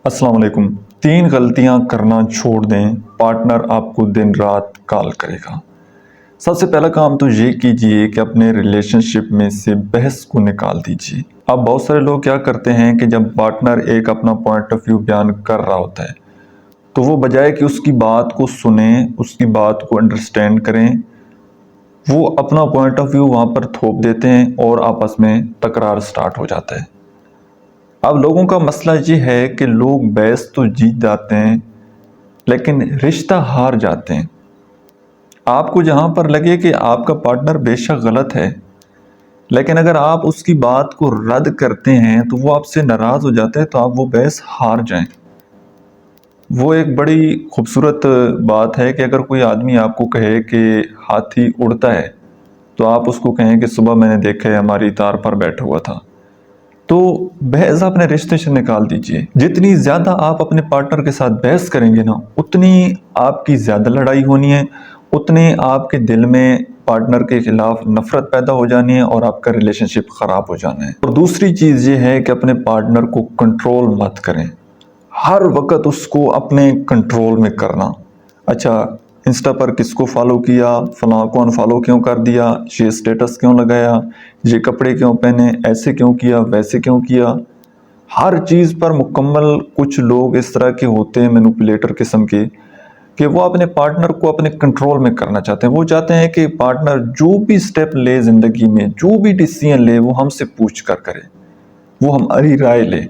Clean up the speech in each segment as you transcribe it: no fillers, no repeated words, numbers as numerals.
السلام علیکم۔ 3 غلطیاں کرنا چھوڑ دیں، پارٹنر آپ کو دن رات کال کرے گا۔ سب سے پہلا کام تو یہ کیجئے کہ اپنے ریلیشن شپ میں سے بحث کو نکال دیجئے۔ اب بہت سارے لوگ کیا کرتے ہیں کہ جب پارٹنر ایک اپنا پوائنٹ آف ویو بیان کر رہا ہوتا ہے تو وہ بجائے کہ اس کی بات کو سنیں، اس کی بات کو انڈرسٹینڈ کریں، وہ اپنا پوائنٹ آف ویو وہاں پر تھوپ دیتے ہیں اور آپس میں تکرار سٹارٹ ہو جاتا ہے۔ اب لوگوں کا مسئلہ یہ ہے کہ لوگ بحث تو جیت جاتے ہیں لیکن رشتہ ہار جاتے ہیں۔ آپ کو جہاں پر لگے کہ آپ کا پارٹنر بے شک غلط ہے، لیکن اگر آپ اس کی بات کو رد کرتے ہیں تو وہ آپ سے ناراض ہو جاتا ہے، تو آپ وہ بحث ہار جائیں۔ وہ ایک بڑی خوبصورت بات ہے کہ اگر کوئی آدمی آپ کو کہے کہ ہاتھی اڑتا ہے تو آپ اس کو کہیں کہ صبح میں نے دیکھا ہے ہماری تار پر بیٹھا ہوا تھا۔ تو بحث اپنے رشتے سے نکال دیجئے۔ جتنی زیادہ آپ اپنے پارٹنر کے ساتھ بحث کریں گے نا، اتنی آپ کی زیادہ لڑائی ہونی ہے، اتنے آپ کے دل میں پارٹنر کے خلاف نفرت پیدا ہو جانی ہے اور آپ کا ریلیشن شپ خراب ہو جانا ہے۔ اور دوسری چیز یہ ہے کہ اپنے پارٹنر کو کنٹرول مت کریں، ہر وقت اس کو اپنے کنٹرول میں کرنا۔ اچھا، انسٹا پر کس کو فالو کیا، فلاں کو انفالو کیوں کر دیا، یہ سٹیٹس کیوں لگایا، یہ کپڑے کیوں پہنے، ایسے کیوں کیا، ویسے کیوں کیا۔ ہر چیز پر مکمل کچھ لوگ اس طرح کے ہوتے ہیں مینوپولیٹر قسم کے کہ وہ اپنے پارٹنر کو اپنے کنٹرول میں کرنا چاہتے ہیں۔ وہ چاہتے ہیں کہ پارٹنر جو بھی سٹیپ لے زندگی میں، جو بھی ڈیسیژن لے، وہ ہم سے پوچھ کر کرے، وہ ہماری رائے لے۔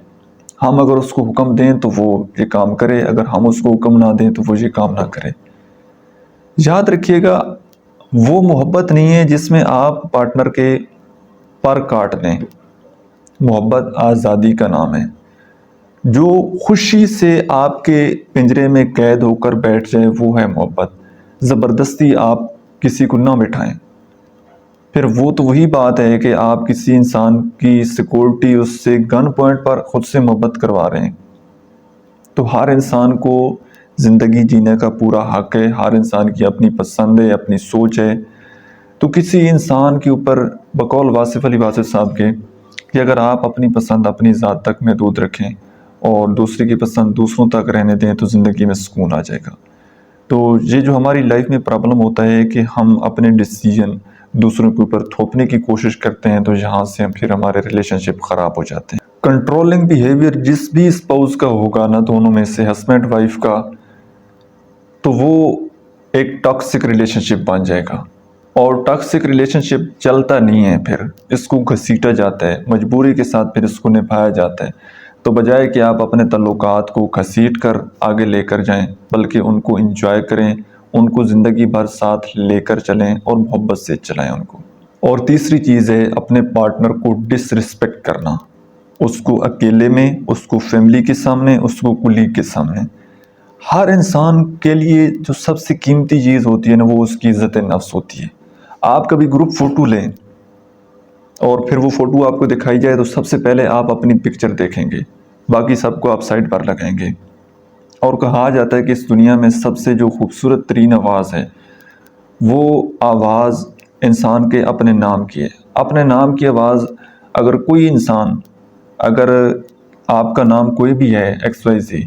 ہم اگر اس کو حکم دیں تو وہ یہ کام کرے، اگر ہم اس کو حکم نہ دیں تو وہ یہ کام نہ کرے۔ یاد رکھیے گا، وہ محبت نہیں ہے جس میں آپ پارٹنر کے پر کاٹ دیں۔ محبت آزادی کا نام ہے۔ جو خوشی سے آپ کے پنجرے میں قید ہو کر بیٹھ جائے وہ ہے محبت۔ زبردستی آپ کسی کو نہ بٹھائیں۔ پھر وہ تو وہی بات ہے کہ آپ کسی انسان کی سیکورٹی اس سے گن پوائنٹ پر خود سے محبت کروا رہے ہیں۔ تو ہر انسان کو زندگی جینے کا پورا حق ہے، ہر انسان کی اپنی پسند ہے، اپنی سوچ ہے۔ تو کسی انسان کے اوپر بقول واصف علی واصف صاحب کے کہ اگر آپ اپنی پسند اپنی ذات تک محدود رکھیں اور دوسرے کی پسند دوسروں تک رہنے دیں تو زندگی میں سکون آ جائے گا۔ تو یہ جو ہماری لائف میں پرابلم ہوتا ہے کہ ہم اپنے ڈیسیژن دوسروں کے اوپر تھوپنے کی کوشش کرتے ہیں، تو یہاں سے پھر ہمارے ریلیشن شپ خراب ہو جاتے ہیں۔ کنٹرولنگ بیہیویئر جس بھی اسپاؤس کا ہوگا نا، دونوں میں سے ہسبینڈ وائف کا، تو وہ ایک ٹاکسک ریلیشن شپ بن جائے گا۔ اور ٹاکسک ریلیشن شپ چلتا نہیں ہے، پھر اس کو گھسیٹا جاتا ہے، مجبوری کے ساتھ پھر اس کو نبھایا جاتا ہے۔ تو بجائے کہ آپ اپنے تعلقات کو گھسیٹ کر آگے لے کر جائیں، بلکہ ان کو انجوائے کریں، ان کو زندگی بھر ساتھ لے کر چلیں اور محبت سے چلائیں ان کو۔ اور تیسری چیز ہے اپنے پارٹنر کو ڈس رسپیکٹ کرنا، اس کو اکیلے میں، اس کو فیملی کے سامنے، اس کو کولیگ کے سامنے۔ ہر انسان کے لیے جو سب سے قیمتی چیز ہوتی ہے نا، وہ اس کی عزت نفس ہوتی ہے۔ آپ کبھی گروپ فوٹو لیں اور پھر وہ فوٹو آپ کو دکھائی جائے تو سب سے پہلے آپ اپنی پکچر دیکھیں گے، باقی سب کو آپ سائڈ پر لگائیں گے۔ اور کہا جاتا ہے کہ اس دنیا میں سب سے جو خوبصورت ترین آواز ہے، وہ آواز انسان کے اپنے نام کی ہے۔ اپنے نام کی آواز اگر کوئی انسان، اگر آپ کا نام کوئی بھی ہے XYZ،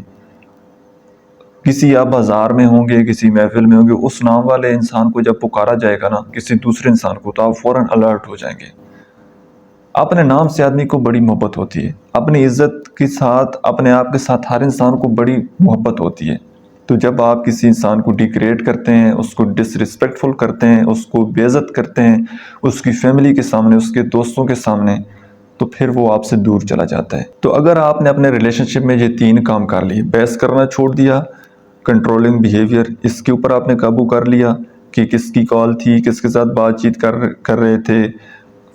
کسی آپ بازار میں ہوں گے، کسی محفل میں ہوں گے، اس نام والے انسان کو جب پکارا جائے گا نا کسی دوسرے انسان کو، تو آپ فوراً الرٹ ہو جائیں گے۔ اپنے نام سے آدمی کو بڑی محبت ہوتی ہے، اپنی عزت کے ساتھ، اپنے آپ کے ساتھ ہر انسان کو بڑی محبت ہوتی ہے۔ تو جب آپ کسی انسان کو ڈیگریڈ کرتے ہیں، اس کو ڈس ریسپیکٹفل کرتے ہیں، اس کو بے عزت کرتے ہیں، اس کی فیملی کے سامنے، اس کے دوستوں کے سامنے، تو پھر وہ آپ سے دور چلا جاتا ہے۔ تو اگر آپ نے اپنے ریلیشن شپ میں یہ 3 کام کر لیے، بحث کرنا چھوڑ دیا، کنٹرولنگ بیہیویئر اس کے اوپر آپ نے قابو کر لیا کہ کس کی کال تھی، کس کے ساتھ بات چیت کر رہے تھے،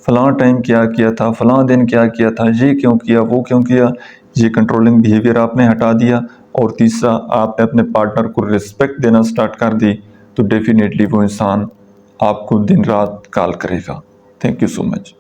فلاں ٹائم کیا کیا تھا، فلاں دن کیا کیا تھا، یہ کیوں کیا، وہ کیوں کیا، یہ کنٹرولنگ بیہیویئر آپ نے ہٹا دیا۔ اور تیسرا، آپ نے اپنے پارٹنر کو رسپیکٹ دینا سٹارٹ کر دی، تو ڈیفینیٹلی وہ انسان آپ کو دن رات کال کرے گا۔ Thank you so much.